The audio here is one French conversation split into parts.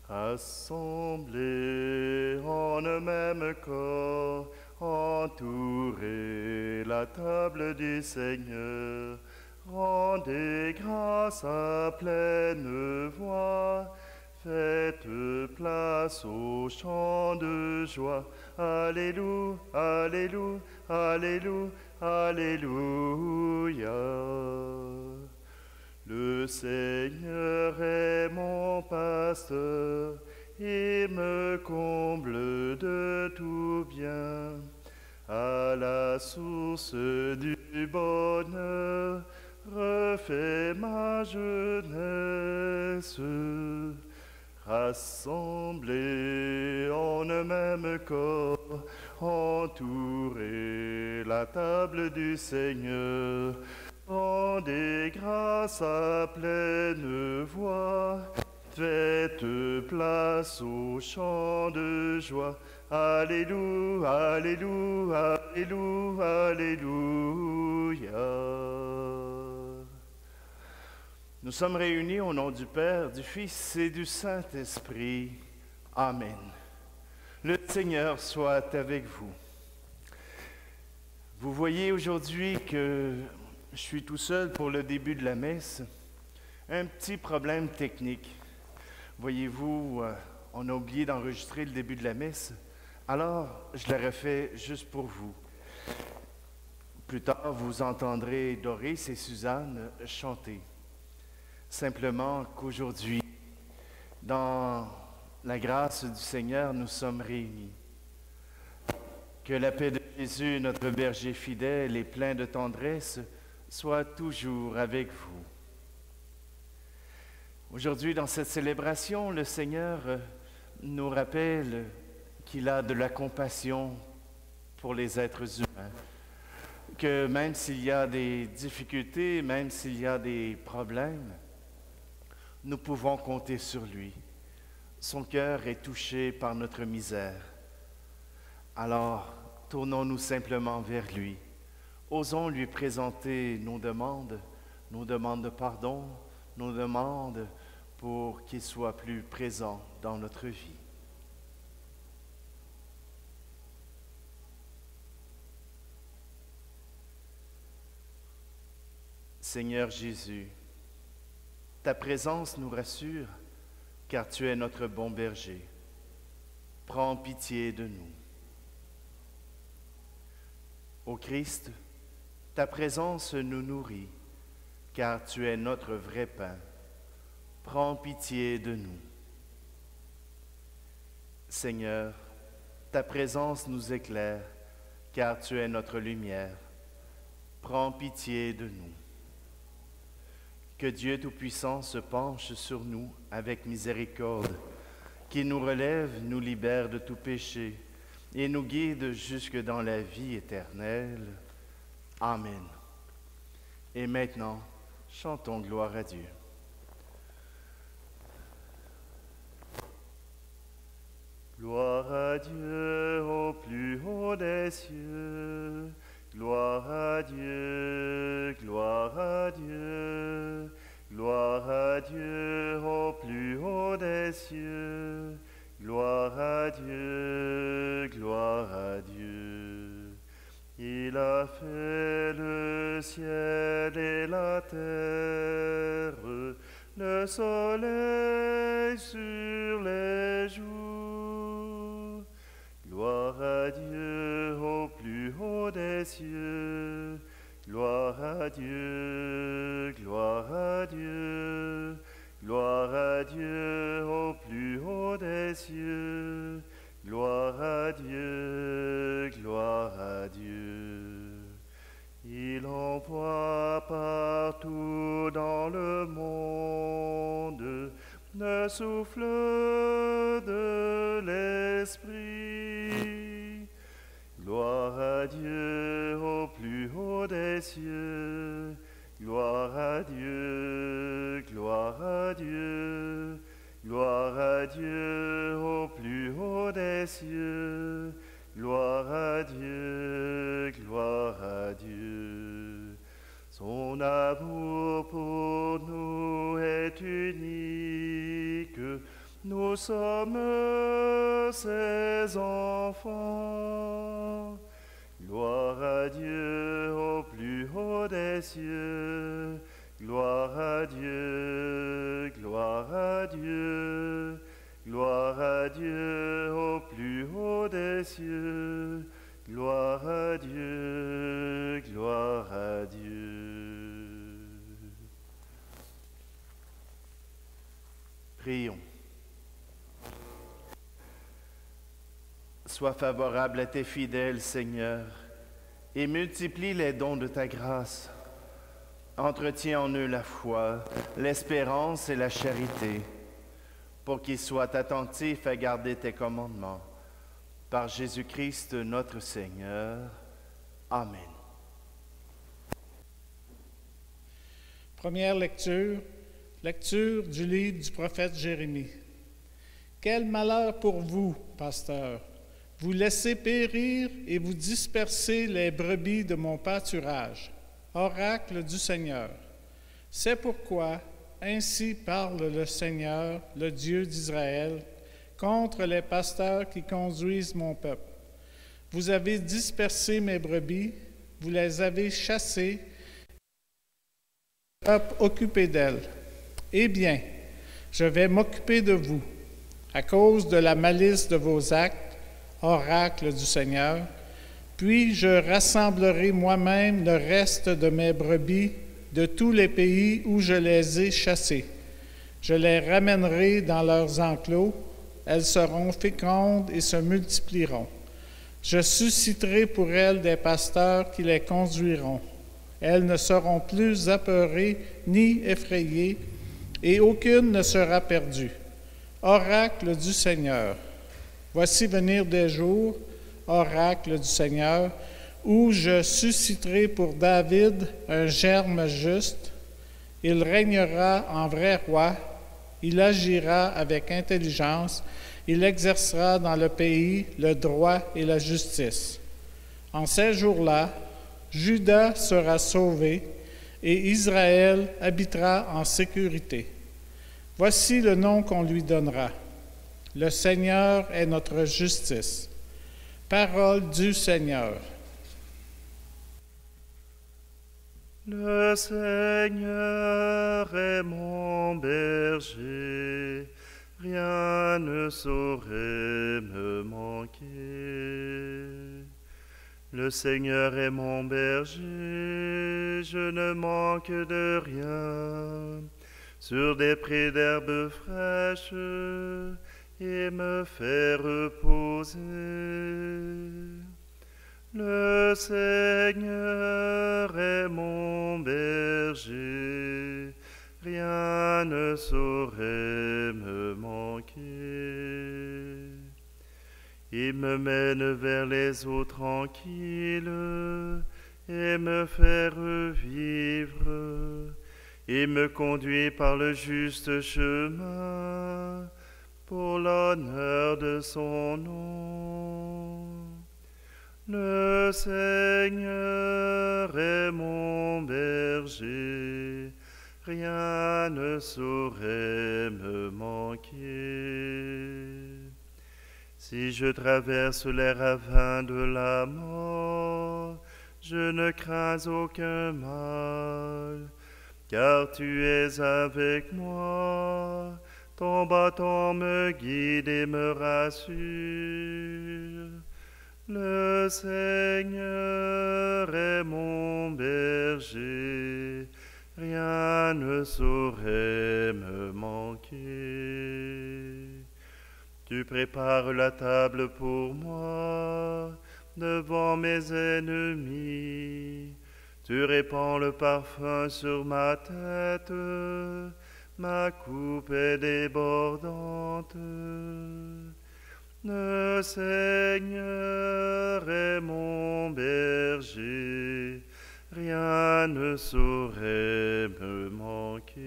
Rassemblés en un même corps, entourez la table du Seigneur. Rendez grâce à pleine voix, faites place au chant de joie. Alléluia, Alléluia, Alléluia, Alléluia. Le Seigneur est mon pasteur, il me comble de tout bien. À la source du bonheur, refais ma jeunesse. Rassemblés en un même corps, entourez la table du Seigneur. Rendez grâce à pleine voix, faites place au chant de joie. Alléluia, Alléluia, Alléluia, Alléluia. Nous sommes réunis au nom du Père, du Fils et du Saint-Esprit. Amen. Le Seigneur soit avec vous. Vous voyez aujourd'hui que je suis tout seul pour le début de la messe. Un petit problème technique. Voyez-vous, on a oublié d'enregistrer le début de la messe. Alors, je l'ai refait juste pour vous. Plus tard, vous entendrez Doris et Suzanne chanter. Simplement qu'aujourd'hui, dans la grâce du Seigneur, nous sommes réunis. Que la paix de Jésus, notre berger fidèle et plein de tendresse, soit toujours avec vous. Aujourd'hui, dans cette célébration, le Seigneur nous rappelle qu'il a de la compassion pour les êtres humains, que même s'il y a des difficultés, même s'il y a des problèmes, nous pouvons compter sur lui. Son cœur est touché par notre misère. Alors, tournons-nous simplement vers lui. Osons lui présenter nos demandes de pardon, nos demandes pour qu'il soit plus présent dans notre vie. Seigneur Jésus, ta présence nous rassure, car tu es notre bon berger. Prends pitié de nous. Ô Christ, ta présence nous nourrit, car tu es notre vrai pain. Prends pitié de nous. Seigneur, ta présence nous éclaire, car tu es notre lumière. Prends pitié de nous. Que Dieu Tout-Puissant se penche sur nous avec miséricorde, qu'il nous relève, nous libère de tout péché et nous guide jusque dans la vie éternelle. Amen. Et maintenant, chantons gloire à Dieu. Gloire à Dieu au plus haut des cieux. Gloire à Dieu, gloire à Dieu, gloire à Dieu au plus haut des cieux. Gloire à Dieu, gloire à Dieu. Il a fait le ciel et la terre, le soleil sur les jours. Gloire à Dieu au plus haut des cieux. Gloire à Dieu, gloire à Dieu. Gloire à Dieu au plus haut des cieux. Gloire à Dieu, gloire à Dieu. Il envoie partout dans le monde le souffle de l'Esprit. Gloire à Dieu au plus haut des cieux. Gloire à Dieu, gloire à Dieu. Gloire à Dieu au plus haut des cieux. Gloire à Dieu, gloire à Dieu. Son amour pour nous est unique, nous nous sommes ses enfants. Gloire à Dieu au plus haut des cieux. Gloire à Dieu, gloire à Dieu. Gloire à Dieu au plus haut des cieux. Gloire à Dieu, gloire à Dieu. Prions. Sois favorable à tes fidèles, Seigneur, et multiplie les dons de ta grâce. Entretiens en eux la foi, l'espérance et la charité, pour qu'ils soient attentifs à garder tes commandements. Par Jésus-Christ notre Seigneur. Amen. Première lecture, lecture du livre du prophète Jérémie. Quel malheur pour vous, pasteurs! Vous laissez périr et vous dispersez les brebis de mon pâturage. Oracle du Seigneur. C'est pourquoi, ainsi parle le Seigneur, le Dieu d'Israël, contre les pasteurs qui conduisent mon peuple. Vous avez dispersé mes brebis, vous les avez chassées, le peuple occupé d'elles. Eh bien, je vais m'occuper de vous, à cause de la malice de vos actes, oracle du Seigneur, puis je rassemblerai moi-même le reste de mes brebis de tous les pays où je les ai chassées. Je les ramènerai dans leurs enclos, elles seront fécondes et se multiplieront. Je susciterai pour elles des pasteurs qui les conduiront. Elles ne seront plus apeurées ni effrayées, et aucune ne sera perdue. Oracle du Seigneur. Voici venir des jours, oracle du Seigneur, où je susciterai pour David un germe juste. Il régnera en vrai roi, il agira avec intelligence, il exercera dans le pays le droit et la justice. En ces jours-là, Juda sera sauvé et Israël habitera en sécurité. Voici le nom qu'on lui donnera. Le Seigneur est notre justice. Parole du Seigneur. Le Seigneur est mon berger, rien ne saurait me manquer. Le Seigneur est mon berger, je ne manque de rien. Sur des prés d'herbes fraîches, et me fait reposer. Le Seigneur est mon berger, rien ne saurait me manquer. Il me mène vers les eaux tranquilles et me fait revivre. Il me conduit par le juste chemin pour l'honneur de son nom. Le Seigneur est mon berger, rien ne saurait me manquer. Si je traverse les ravins de la mort, je ne crains aucun mal, car tu es avec moi. Ton bâton me guide et me rassure. Le Seigneur est mon berger, rien ne saurait me manquer. Tu prépares la table pour moi, devant mes ennemis. Tu répands le parfum sur ma tête. Ma coupe est débordante. Le Seigneur est mon berger, rien ne saurait me manquer.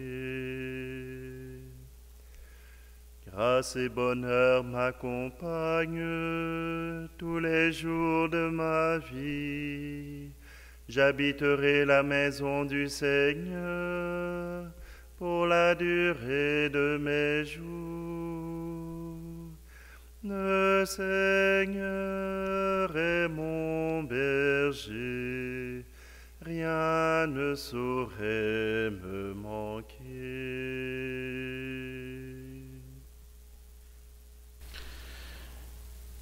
Grâce et bonheur m'accompagnent tous les jours de ma vie. J'habiterai la maison du Seigneur. 「 pour la durée de mes jours, et je ferai la louange de l'Éternel Le Seigneur est mon berger, rien ne saurait me manquer.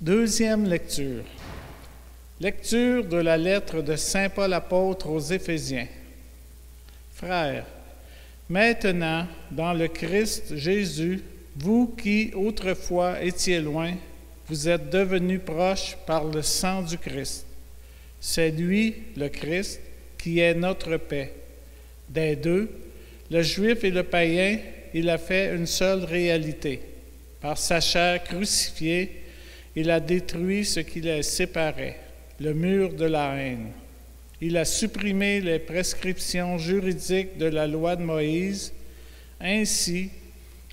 Deuxième lecture. Lecture de la lettre de Saint Paul apôtre aux Éphésiens. Frères, maintenant, dans le Christ Jésus, vous qui autrefois étiez loin, vous êtes devenus proches par le sang du Christ. C'est lui, le Christ, qui est notre paix. Des deux, le juif et le païen, il a fait une seule réalité. Par sa chair crucifiée, il a détruit ce qui les séparait, le mur de la haine. Il a supprimé les prescriptions juridiques de la loi de Moïse. Ainsi,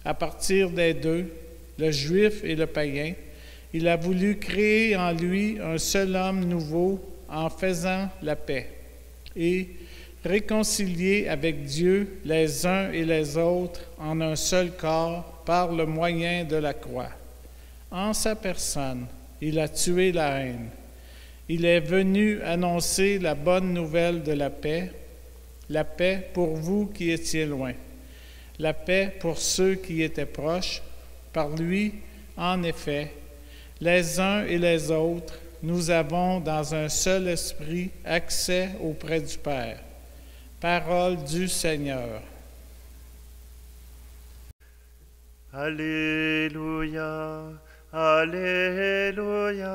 à partir des deux, le juif et le païen, il a voulu créer en lui un seul homme nouveau en faisant la paix et réconcilier avec Dieu les uns et les autres en un seul corps par le moyen de la croix. En sa personne, il a tué la haine. Il est venu annoncer la bonne nouvelle de la paix pour vous qui étiez loin, la paix pour ceux qui étaient proches. Par lui, en effet, les uns et les autres, nous avons dans un seul esprit accès auprès du Père. Parole du Seigneur. Alléluia, Alléluia,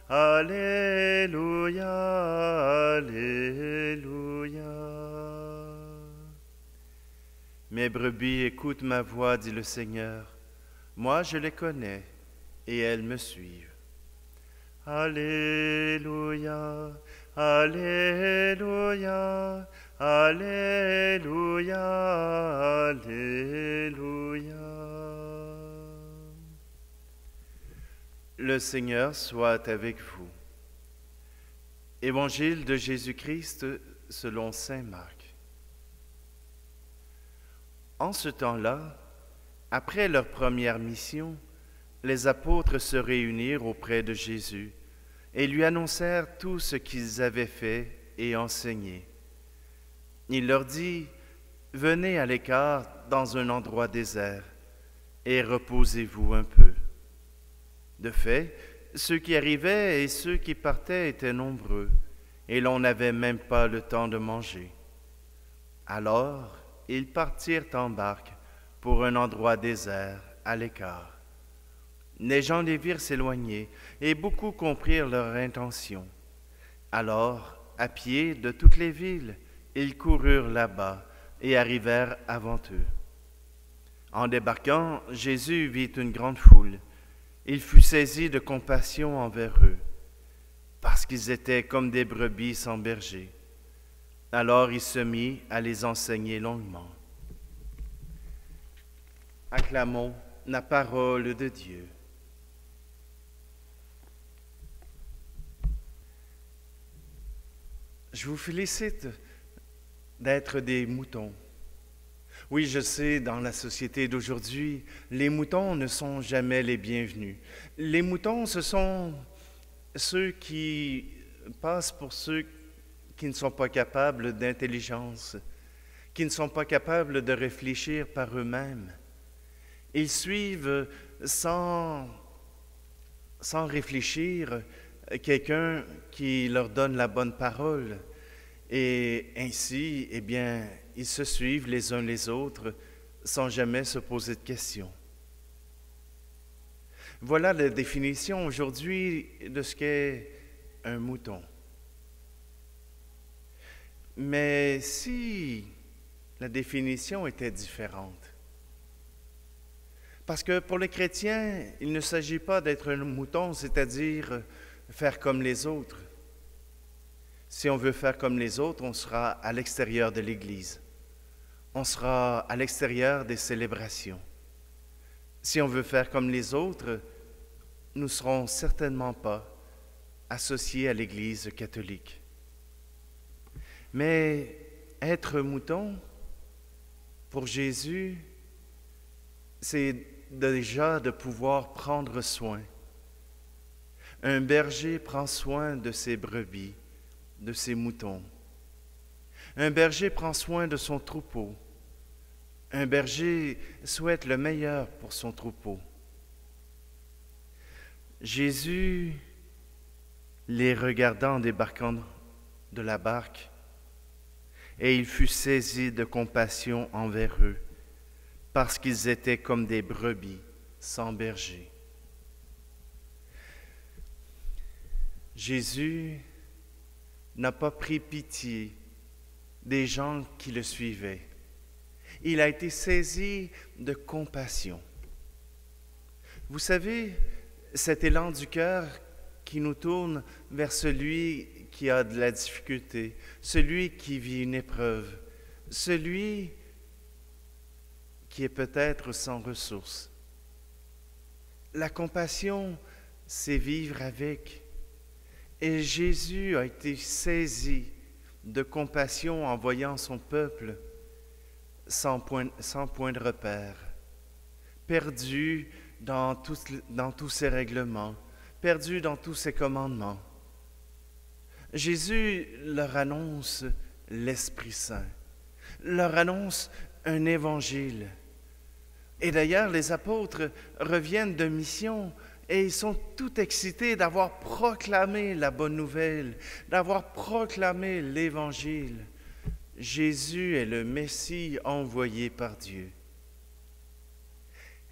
Alléluia, Alléluia. Mes brebis écoutent ma voix, dit le Seigneur. Moi, je les connais, et elles me suivent. Alléluia, Alléluia, Alléluia, Alléluia. Le Seigneur soit avec vous. Évangile de Jésus-Christ selon saint Marc. En ce temps-là, après leur première mission, les apôtres se réunirent auprès de Jésus et lui annoncèrent tout ce qu'ils avaient fait et enseigné. Il leur dit, « Venez à l'écart dans un endroit désert et reposez-vous un peu. » De fait, ceux qui arrivaient et ceux qui partaient étaient nombreux, et l'on n'avait même pas le temps de manger. Alors, ils partirent en barque pour un endroit désert à l'écart. Les gens les virent s'éloigner, et beaucoup comprirent leur intention. Alors, à pied de toutes les villes, ils coururent là-bas et arrivèrent avant eux. En débarquant, Jésus vit une grande foule. Il fut saisi de compassion envers eux, parce qu'ils étaient comme des brebis sans berger. Alors il se mit à les enseigner longuement. Acclamons la parole de Dieu. Je vous félicite d'être des moutons. Oui, je sais, dans la société d'aujourd'hui, les moutons ne sont jamais les bienvenus. Les moutons, ce sont ceux qui passent pour ceux qui ne sont pas capables d'intelligence, qui ne sont pas capables de réfléchir par eux-mêmes. Ils suivent sans réfléchir quelqu'un qui leur donne la bonne parole. Et ainsi, eh bien, ils se suivent les uns les autres sans jamais se poser de questions. Voilà la définition aujourd'hui de ce qu'est un mouton. Mais si la définition était différente, parce que pour les chrétiens, il ne s'agit pas d'être un mouton, c'est-à-dire faire comme les autres. Si on veut faire comme les autres, on sera à l'extérieur de l'Église. On sera à l'extérieur des célébrations. Si on veut faire comme les autres, nous ne serons certainement pas associés à l'Église catholique. Mais être mouton, pour Jésus, c'est déjà de pouvoir prendre soin. Un berger prend soin de ses brebis, de ses moutons. Un berger prend soin de son troupeau. Un berger souhaite le meilleur pour son troupeau. Jésus, les regardant en débarquant de la barque, et il fut saisi de compassion envers eux, parce qu'ils étaient comme des brebis sans berger. Jésus n'a pas pris pitié des gens qui le suivaient. Il a été saisi de compassion. Vous savez, cet élan du cœur qui nous tourne vers celui qui a de la difficulté, celui qui vit une épreuve, celui qui est peut-être sans ressources. La compassion, c'est vivre avec. Et Jésus a été saisi de compassion en voyant son peuple sans point de repère, perdu dans tous ses règlements, perdu dans tous ses commandements. Jésus leur annonce l'Esprit Saint, leur annonce un évangile. Et d'ailleurs, les apôtres reviennent de mission et ils sont tout excités d'avoir proclamé la bonne nouvelle, d'avoir proclamé l'Évangile. Jésus est le Messie envoyé par Dieu.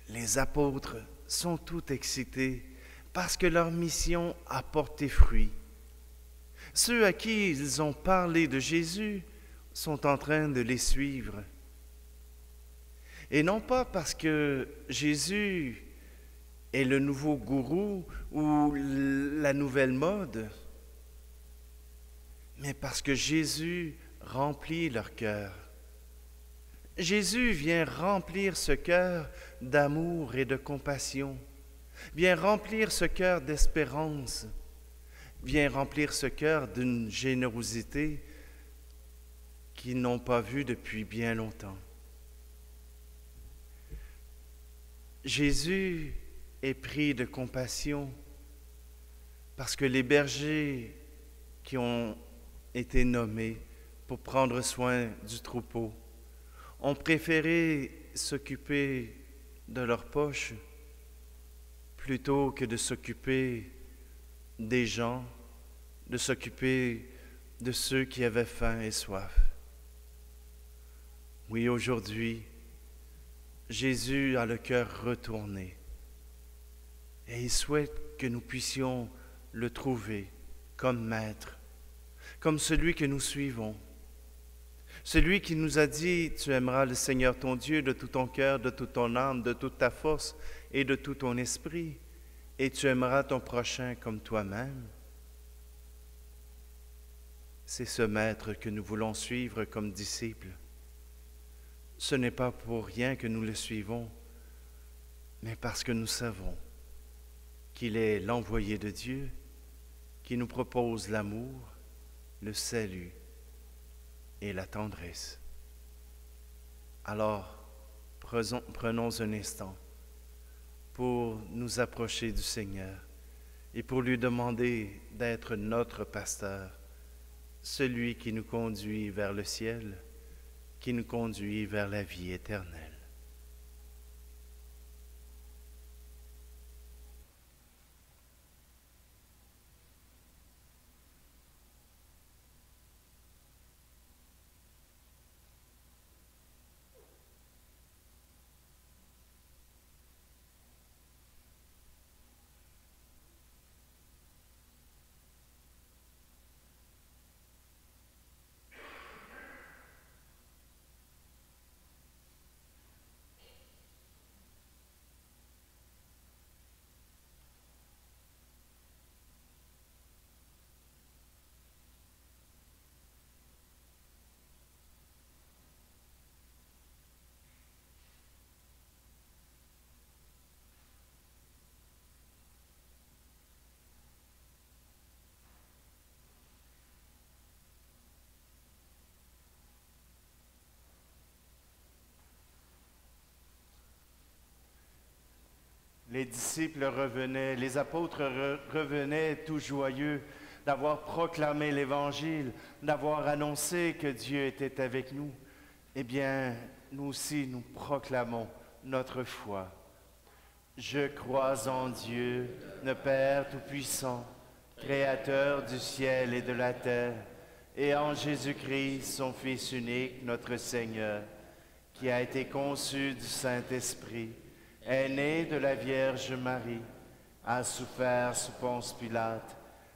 Les apôtres sont tout excités parce que leur mission a porté fruit. Ceux à qui ils ont parlé de Jésus sont en train de les suivre. Et non pas parce que Jésus est le nouveau gourou ou la nouvelle mode, mais parce que Jésus remplit leur cœur. Jésus vient remplir ce cœur d'amour et de compassion, vient remplir ce cœur d'espérance, vient remplir ce cœur d'une générosité qu'ils n'ont pas vue depuis bien longtemps. Jésus est pris de compassion parce que les bergers qui ont été nommés pour prendre soin du troupeau ont préféré s'occuper de leurs poches plutôt que de s'occuper des gens, de s'occuper de ceux qui avaient faim et soif. Oui, aujourd'hui, Jésus a le cœur retourné et il souhaite que nous puissions le trouver comme maître, comme celui que nous suivons, celui qui nous a dit « Tu aimeras le Seigneur ton Dieu de tout ton cœur, de toute ton âme, de toute ta force et de tout ton esprit, et tu aimeras ton prochain comme toi-même. » C'est ce maître que nous voulons suivre comme disciples. Ce n'est pas pour rien que nous le suivons, mais parce que nous savons qu'il est l'envoyé de Dieu qui nous propose l'amour, le salut et la tendresse. Alors, prenons un instant pour nous approcher du Seigneur et pour lui demander d'être notre pasteur, celui qui nous conduit vers le ciel, qui nous conduit vers la vie éternelle. Les disciples revenaient, les apôtres revenaient tout joyeux d'avoir proclamé l'Évangile, d'avoir annoncé que Dieu était avec nous. Eh bien, nous aussi, nous proclamons notre foi. Je crois en Dieu, le Père Tout-Puissant, Créateur du ciel et de la terre, et en Jésus-Christ, son Fils unique, notre Seigneur, qui a été conçu du Saint-Esprit, est né de la Vierge Marie, a souffert sous Ponce Pilate,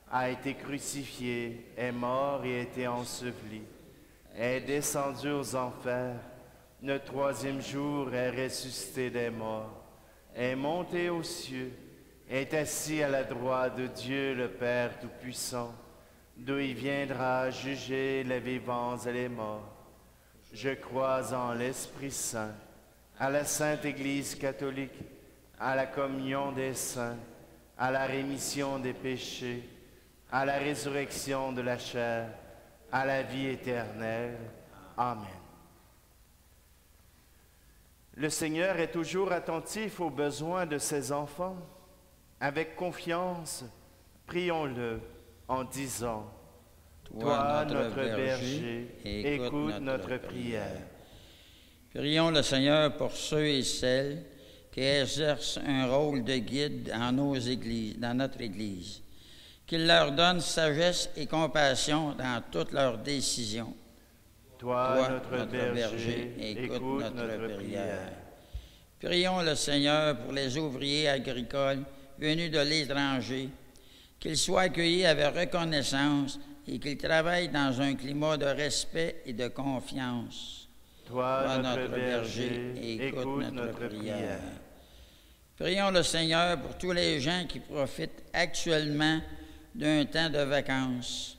a été crucifié, est mort et a été enseveli, est descendu aux enfers, le troisième jour est ressuscité des morts, est monté aux cieux, est assis à la droite de Dieu le Père Tout-Puissant, d'où il viendra juger les vivants et les morts. Je crois en l'Esprit Saint, à la Sainte Église catholique, à la communion des saints, à la rémission des péchés, à la résurrection de la chair, à la vie éternelle. Amen. Le Seigneur est toujours attentif aux besoins de ses enfants. Avec confiance, prions-le en disant: Toi, notre berger, écoute notre prière. Prions le Seigneur pour ceux et celles qui exercent un rôle de guide dans notre Église, qu'il leur donne sagesse et compassion dans toutes leurs décisions. Toi, notre berger, écoute notre prière. Prions le Seigneur pour les ouvriers agricoles venus de l'étranger, qu'ils soient accueillis avec reconnaissance et qu'ils travaillent dans un climat de respect et de confiance. Toi, notre berger, écoute notre prière. Prions le Seigneur pour tous les gens qui profitent actuellement d'un temps de vacances,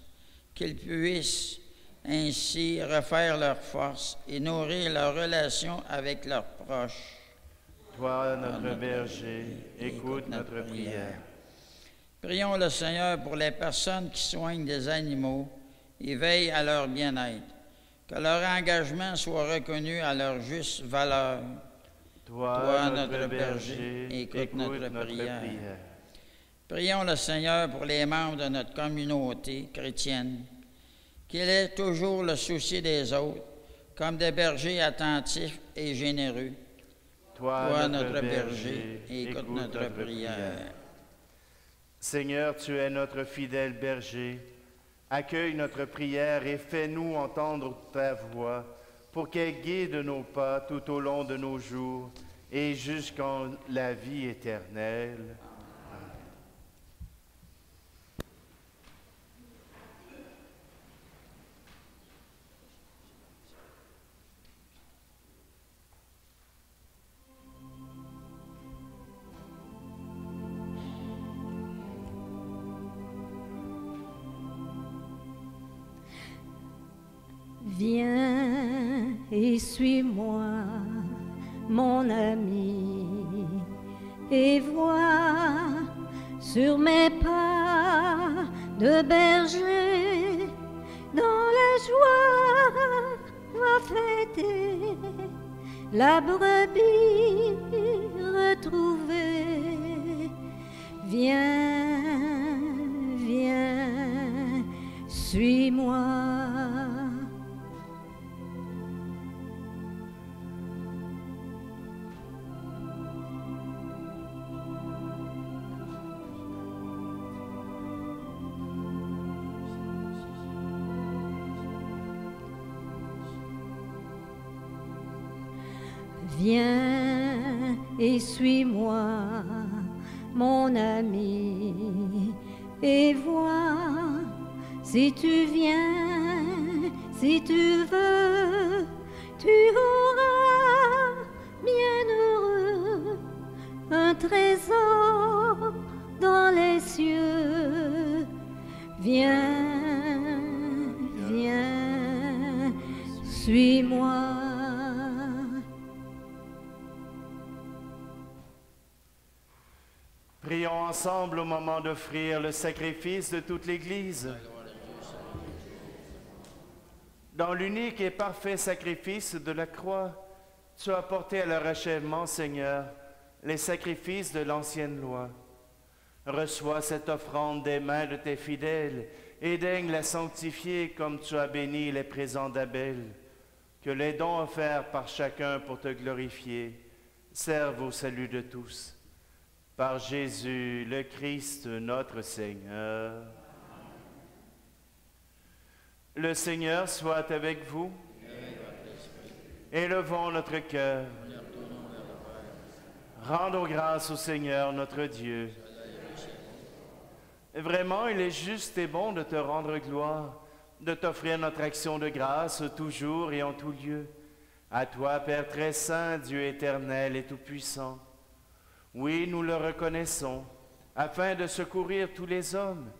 qu'ils puissent ainsi refaire leurs forces et nourrir leurs relations avec leurs proches. Toi, notre berger, écoute notre prière. Prions le Seigneur pour les personnes qui soignent des animaux et veillent à leur bien-être, que leur engagement soit reconnu à leur juste valeur. Toi, notre berger, écoute notre prière. Prions le Seigneur pour les membres de notre communauté chrétienne, qu'il ait toujours le souci des autres, comme des bergers attentifs et généreux. Toi, notre berger, écoute notre prière. Seigneur, tu es notre fidèle berger. Accueille notre prière et fais-nous entendre ta voix pour qu'elle guide nos pas tout au long de nos jours et jusqu'en la vie éternelle. Viens et suis-moi, mon ami, et vois sur mes pas de berger, dans la joie va fêter la brebis retrouvée. Viens, viens, suis-moi. Viens et suis-moi, mon ami, et vois, si tu viens, si tu veux, tu auras bien heureux un trésor dans les cieux. Viens, viens, suis-moi. Prions ensemble au moment d'offrir le sacrifice de toute l'Église. Dans l'unique et parfait sacrifice de la croix, tu as porté à leur achèvement, Seigneur, les sacrifices de l'ancienne loi. Reçois cette offrande des mains de tes fidèles et daigne la sanctifier comme tu as béni les présents d'Abel. Que les dons offerts par chacun pour te glorifier servent au salut de tous. Par Jésus, le Christ, notre Seigneur. Le Seigneur soit avec vous. Élevons notre cœur. Rendons grâce au Seigneur notre Dieu. Vraiment, il est juste et bon de te rendre gloire, de t'offrir notre action de grâce toujours et en tout lieu. À toi, Père très saint, Dieu éternel et tout-puissant. Oui, nous le reconnaissons, afin de secourir tous les hommes,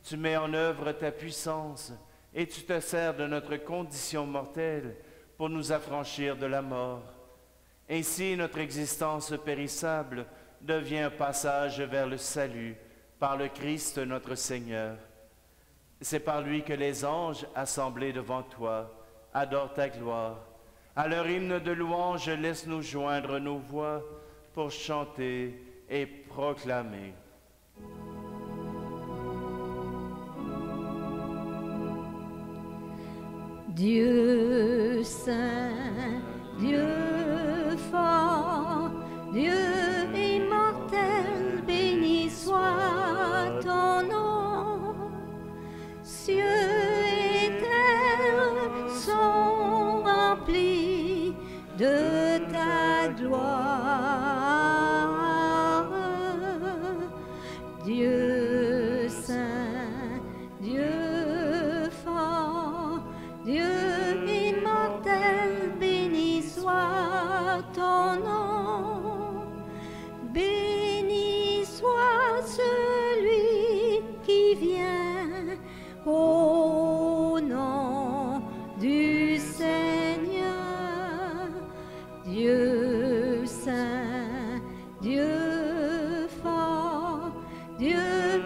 tu mets en œuvre ta puissance et tu te sers de notre condition mortelle pour nous affranchir de la mort. Ainsi, notre existence périssable devient un passage vers le salut par le Christ notre Seigneur. C'est par lui que les anges, assemblés devant toi, adorent ta gloire. À leur hymne de louange, laisse-nous joindre nos voix pour chanter et proclamer. Dieu saint, Dieu fort, Dieu immortel, béni soit ton nom. Cieux et terre sont remplis de ta gloire. Dieu saint, Dieu fort, Dieu immortel, béni soit ton nom. Béni soit celui qui vient au nom du Seigneur. Dieu saint, Dieu fort, Dieu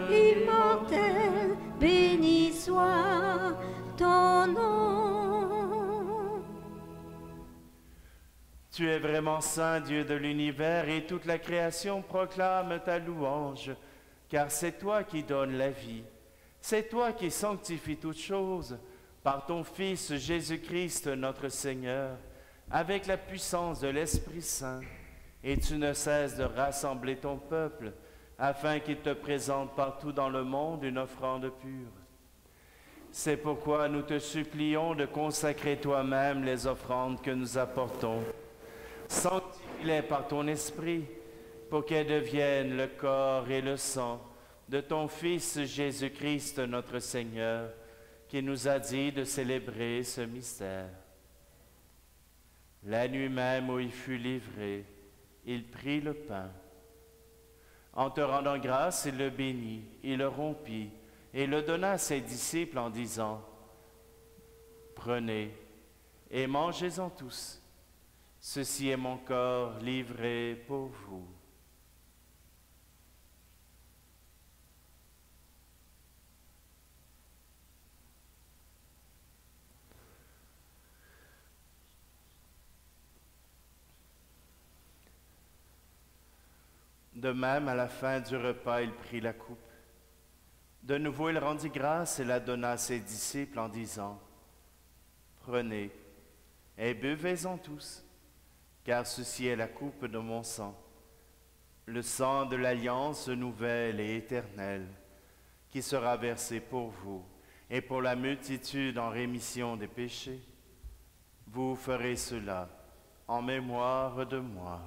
immortel, béni soit ton nom. Tu es vraiment saint, Dieu de l'univers, et toute la création proclame ta louange, car c'est toi qui donnes la vie. C'est toi qui sanctifies toutes choses par ton Fils Jésus-Christ notre Seigneur, avec la puissance de l'Esprit Saint, et tu ne cesses de rassembler ton peuple, afin qu'il te présente partout dans le monde une offrande pure. C'est pourquoi nous te supplions de consacrer toi-même les offrandes que nous apportons. Sanctifie-les par ton Esprit, pour qu'elles deviennent le corps et le sang de ton Fils Jésus-Christ notre Seigneur, qui nous a dit de célébrer ce mystère. La nuit même où il fut livré, il prit le pain. En te rendant grâce, il le bénit, il le rompit et le donna à ses disciples en disant, « Prenez et mangez-en tous. Ceci est mon corps livré pour vous. » De même, à la fin du repas, il prit la coupe. De nouveau, il rendit grâce et la donna à ses disciples en disant, « Prenez et buvez-en tous, car ceci est la coupe de mon sang, le sang de l'alliance nouvelle et éternelle, qui sera versé pour vous et pour la multitude en rémission des péchés. Vous ferez cela en mémoire de moi. »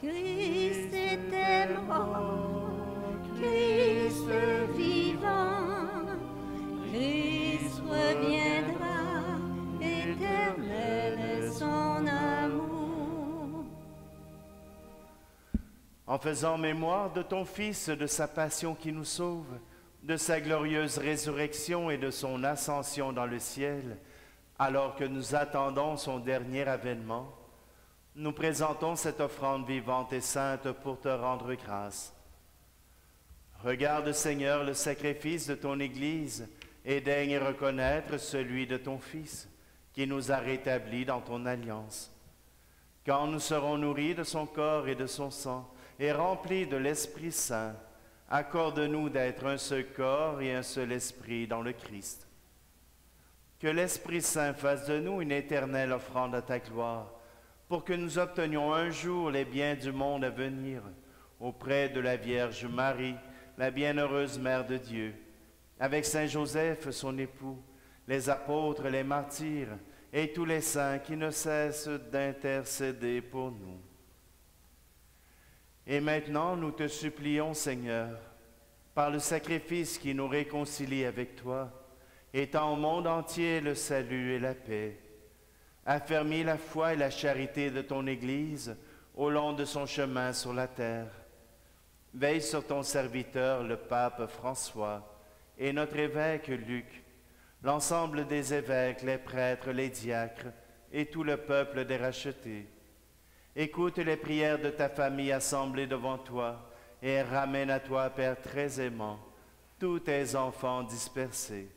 Christ était mort, Christ vivant, Christ reviendra, éternel est son amour. En faisant mémoire de ton Fils, de sa passion qui nous sauve, de sa glorieuse résurrection et de son ascension dans le ciel, Alors que nous attendons son dernier avènement, nous présentons cette offrande vivante et sainte pour te rendre grâce. Regarde, Seigneur, le sacrifice de ton Église et daigne reconnaître celui de ton Fils, qui nous a rétablis dans ton alliance. Quand nous serons nourris de son corps et de son sang et remplis de l'Esprit Saint, accorde-nous d'être un seul corps et un seul esprit dans le Christ. Que l'Esprit Saint fasse de nous une éternelle offrande à ta gloire, pour que nous obtenions un jour les biens du monde à venir, auprès de la Vierge Marie, la bienheureuse Mère de Dieu, avec Saint Joseph, son époux, les apôtres, les martyrs, et tous les saints qui ne cessent d'intercéder pour nous. Et maintenant, nous te supplions, Seigneur, par le sacrifice qui nous réconcilie avec toi, étends au monde entier le salut et la paix. Affermis la foi et la charité de ton Église au long de son chemin sur la terre. Veille sur ton serviteur, le pape François, et notre évêque Luc, l'ensemble des évêques, les prêtres, les diacres, et tout le peuple des rachetés. Écoute les prières de ta famille assemblée devant toi, et ramène à toi, Père très aimant, tous tes enfants dispersés.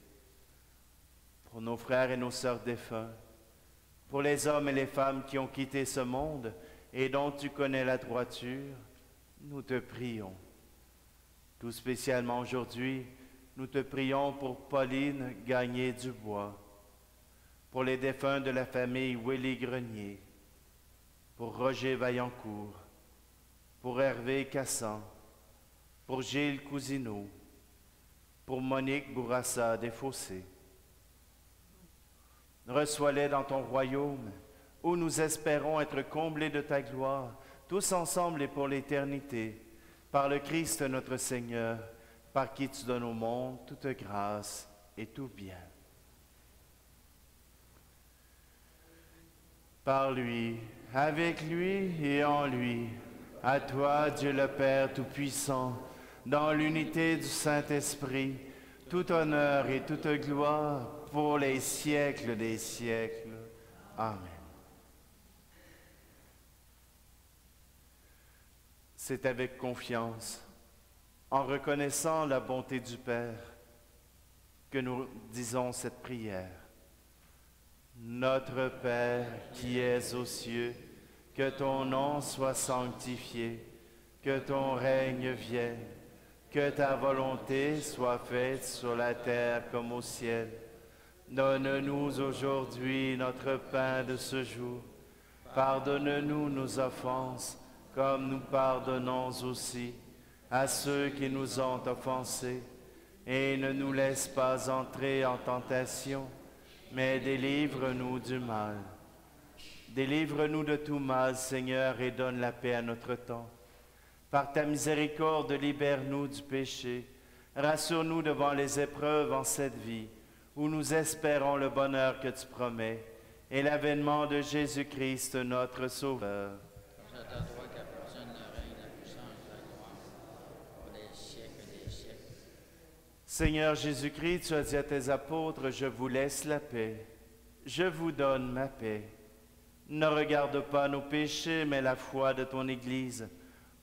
Pour nos frères et nos sœurs défunts, pour les hommes et les femmes qui ont quitté ce monde et dont tu connais la droiture, nous te prions. Tout spécialement aujourd'hui, nous te prions pour Pauline Gagné-Dubois, pour les défunts de la famille Willy-Grenier, pour Roger Vaillancourt, pour Hervé Cassan, pour Gilles Cousineau, pour Monique Bourassa des Fossés. Reçois-les dans ton royaume, où nous espérons être comblés de ta gloire, tous ensemble et pour l'éternité, par le Christ notre Seigneur, par qui tu donnes au monde toute grâce et tout bien. Par lui, avec lui et en lui, à toi, Dieu le Père Tout-Puissant, dans l'unité du Saint-Esprit, tout honneur et toute gloire pour les siècles des siècles. Amen. C'est avec confiance, en reconnaissant la bonté du Père, que nous disons cette prière. Notre Père qui es aux cieux, que ton nom soit sanctifié, que ton règne vienne, que ta volonté soit faite sur la terre comme au ciel. Donne-nous aujourd'hui notre pain de ce jour. Pardonne-nous nos offenses, comme nous pardonnons aussi à ceux qui nous ont offensés. Et ne nous laisse pas entrer en tentation, mais délivre-nous du mal. Délivre-nous de tout mal, Seigneur, et donne la paix à notre temps. Par ta miséricorde, libère-nous du péché. Rassure-nous devant les épreuves en cette vie, où nous espérons le bonheur que tu promets, et l'avènement de Jésus-Christ, notre Sauveur. C'est à toi qu'appartienne le règne, la puissance, la gloire, pour les siècles des siècles. Seigneur Jésus-Christ, tu as dit à tes apôtres, je vous laisse la paix, je vous donne ma paix. Ne regarde pas nos péchés, mais la foi de ton Église,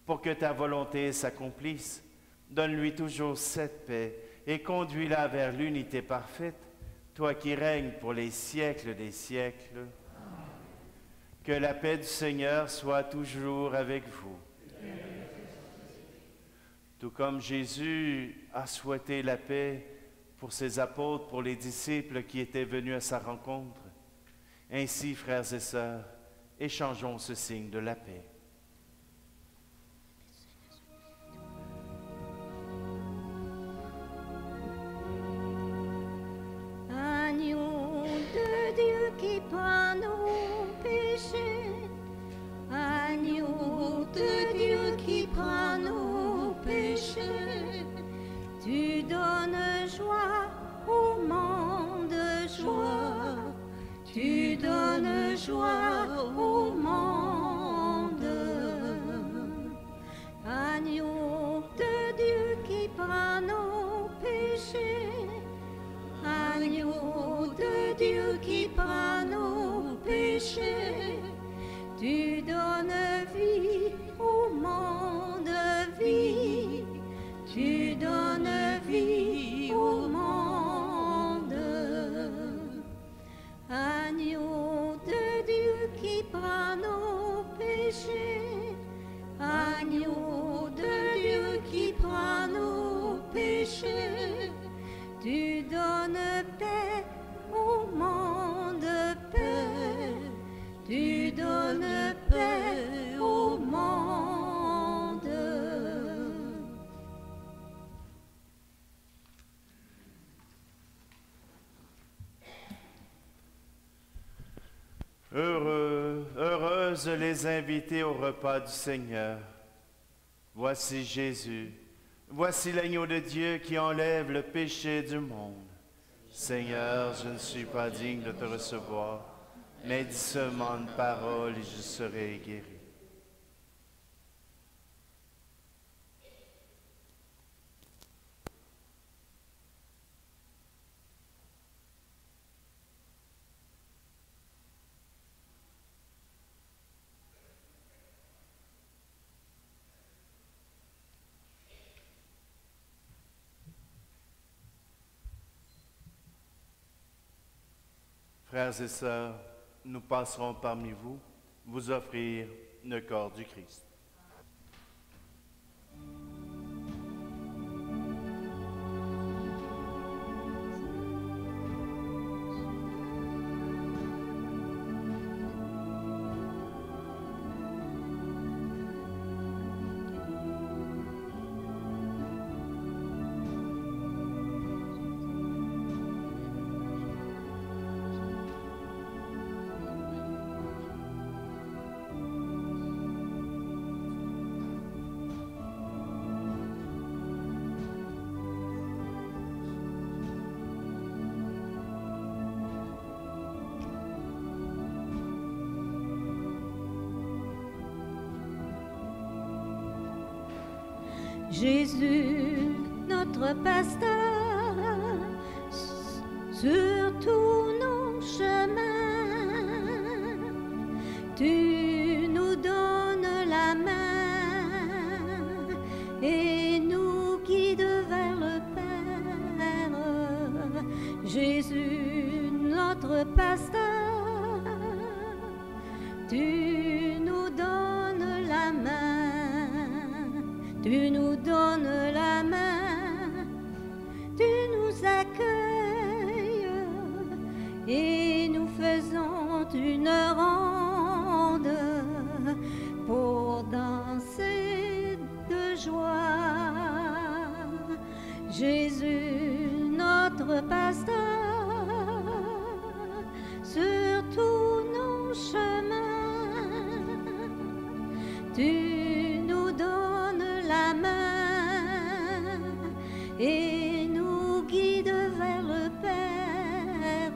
pour que ta volonté s'accomplisse. Donne-lui toujours cette paix et conduis-la vers l'unité parfaite, toi qui règnes pour les siècles des siècles. Que la paix du Seigneur soit toujours avec vous. Tout comme Jésus a souhaité la paix pour ses apôtres, pour les disciples qui étaient venus à sa rencontre, ainsi, frères et sœurs, échangeons ce signe de la paix. Agneau de Dieu qui prend nos péchés, agneau de Dieu qui prend nos péchés, tu donnes joie au monde, joie, tu donnes joie au monde. Agneau de Dieu qui prend nos péchés, agneau de Dieu qui prend péchés. Tu donnes vie au monde, vie. Tu donnes vie au monde. Agneau de Dieu qui prend nos péchés. Agneau de Dieu qui prend nos péchés. Tu donnes paix au monde, paix. Tu donnes paix au monde. Heureuses les invités au repas du Seigneur. Voici Jésus. Voici l'agneau de Dieu qui enlève le péché du monde. Seigneur, je ne suis pas digne de te recevoir, mais dis seulement une parole et je serai guéri. Frères et sœurs, nous passerons parmi vous, vous offrir le corps du Christ. Jésus, notre pasteur, sur tous nos chemins, tu nous donnes la main et nous guides vers le Père. Jésus, notre pasteur, tu nous donnes la main. Tu nous donnes la main, tu nous accueilles et nous faisons une ronde pour danser de joie. Jésus, notre pasteur, sur tous nos chemins, tu nous donnes la main et nous guide vers le Père.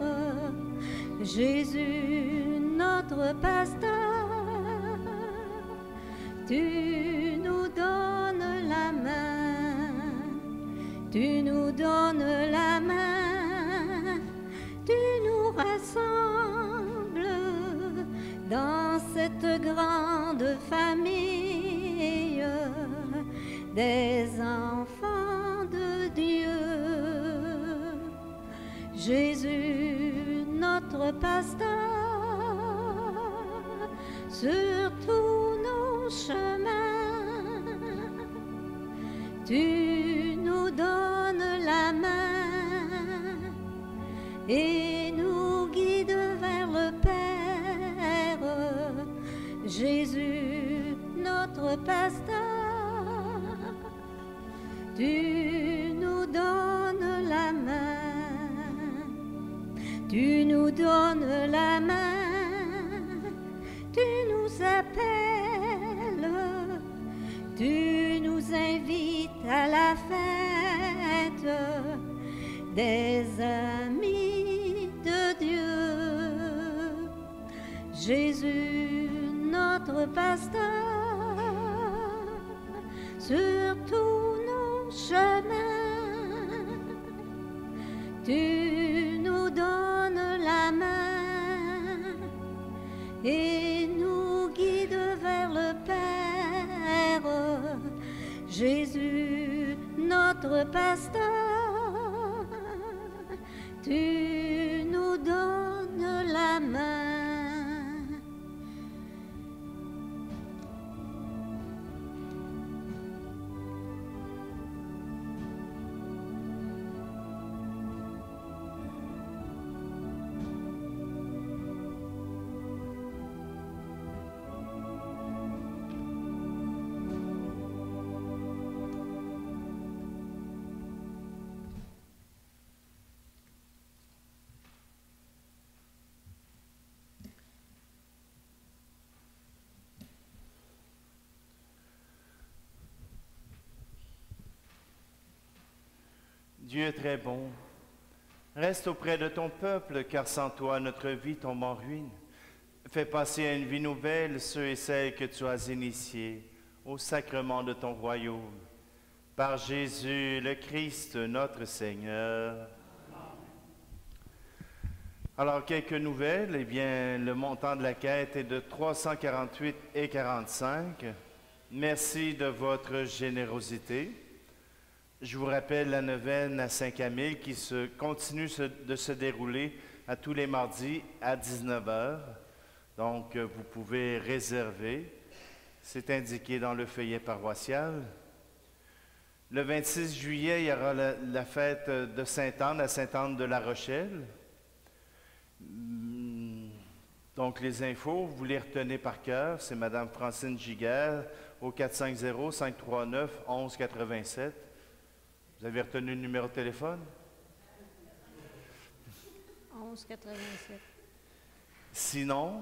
Jésus, notre pasteur, tu nous donnes la main, tu nous donnes la main, tu nous rassembles dans cette grande famille des enfants de Dieu. Jésus, notre pasteur, sur tous nos chemins, tu nous donnes la main et nous guides vers le Père. Jésus, notre pasteur, tu nous donnes la main, tu nous donnes la main, tu nous appelles, tu nous invites à la fête des amis de Dieu. Jésus, notre pasteur, sur tous nos chemins, tu nous donnes la main et nous guide vers le Père. Jésus, notre pasteur, tu nous donnes la main. Dieu est très bon. Reste auprès de ton peuple, car sans toi, notre vie tombe en ruine. Fais passer à une vie nouvelle ceux et celles que tu as initiés au sacrement de ton royaume. Par Jésus, le Christ, notre Seigneur. Alors, quelques nouvelles. Eh bien, le montant de la quête est de 348,45. Merci de votre générosité. Je vous rappelle la neuvaine à Saint-Camille qui continue de se dérouler à tous les mardis à 19h. Donc, vous pouvez réserver. C'est indiqué dans le feuillet paroissial. Le 26 juillet, il y aura la fête de Sainte-Anne à Sainte-Anne de la Rochelle. Donc, les infos, vous les retenez par cœur. C'est Mme Francine Giguère au 450-539-1187. Vous avez retenu le numéro de téléphone? 1187. Sinon,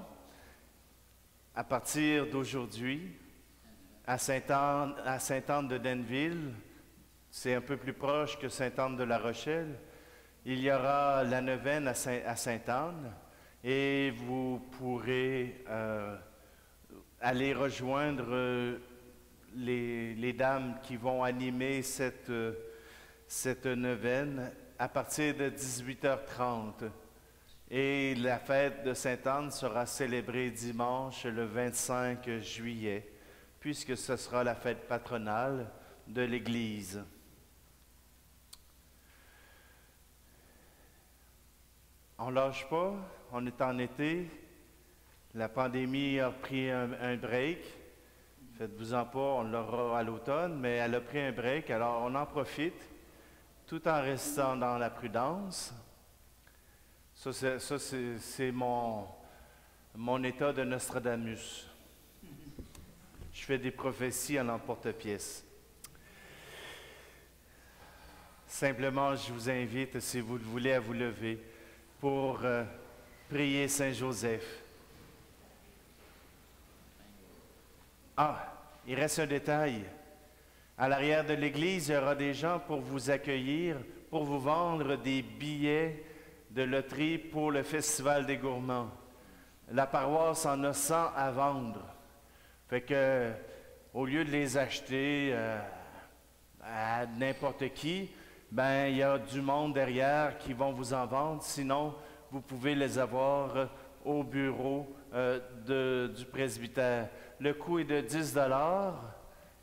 à partir d'aujourd'hui, à Sainte-Anne de Denville, c'est un peu plus proche que Sainte-Anne de la Rochelle, il y aura la neuvaine à Sainte-Anne et vous pourrez aller rejoindre les dames qui vont animer cette neuvaine à partir de 18h30. Et la fête de Sainte-Anne sera célébrée dimanche le 25 juillet, puisque ce sera la fête patronale de l'Église. On ne lâche pas, on est en été, la pandémie a pris un break. Faites-vous-en pas, on l'aura à l'automne, mais elle a pris un break, alors on en profite, tout en restant dans la prudence. Ça, c'est mon état de Nostradamus. Je fais des prophéties en emporte-pièce. Simplement, je vous invite, si vous le voulez, à vous lever pour prier Saint Joseph. Ah, il reste un détail. À l'arrière de l'église, il y aura des gens pour vous accueillir, pour vous vendre des billets de loterie pour le Festival des gourmands. La paroisse en a 100 à vendre. Fait que, au lieu de les acheter à n'importe qui, ben il y a du monde derrière qui vont vous en vendre. Sinon, vous pouvez les avoir au bureau du presbytère. Le coût est de 10 $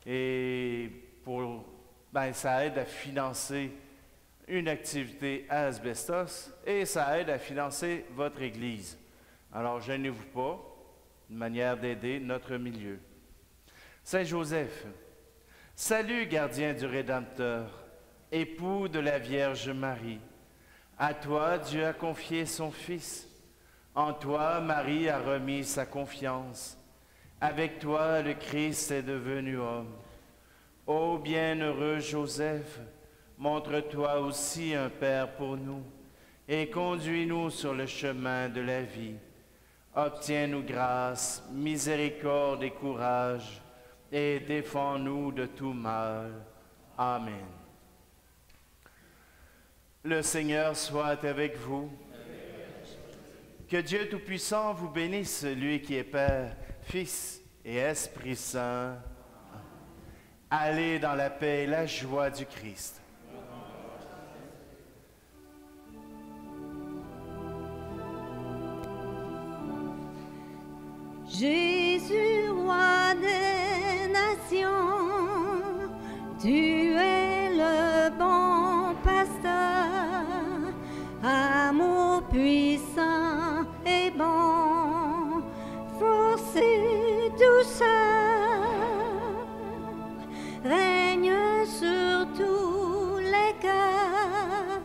et ça aide à financer une activité à Asbestos et ça aide à financer votre Église. Alors, gênez-vous pas, une manière d'aider notre milieu. Saint Joseph, salut gardien du Rédempteur, époux de la Vierge Marie. À toi, Dieu a confié son Fils. En toi, Marie a remis sa confiance. Avec toi, le Christ est devenu homme. Ô bienheureux Joseph, montre-toi aussi un Père pour nous et conduis-nous sur le chemin de la vie. Obtiens-nous grâce, miséricorde et courage et défends-nous de tout mal. Amen. Le Seigneur soit avec vous. Que Dieu Tout-Puissant vous bénisse, lui qui est Père, Fils et Esprit Saint. Allez dans la paix et la joie du Christ. Jésus, roi des nations, tu es le bon pasteur, amour puissant et bon, force et douceur, règne sur tous les cœurs,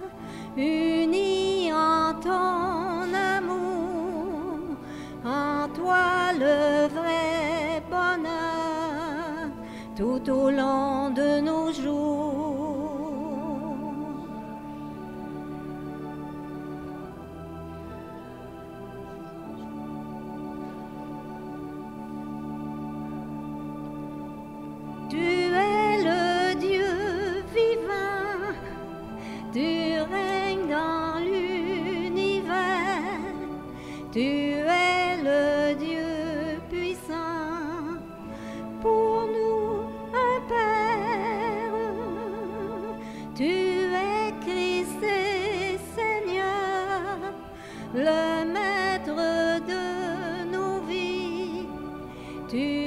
unis en ton amour, en toi le vrai bonheur, tout au long de nos jours. Tu es le Dieu vivant, tu règnes dans l'univers, tu es le Dieu puissant, pour nous un Père, tu es Christ et Seigneur, le Maître de nos vies, tu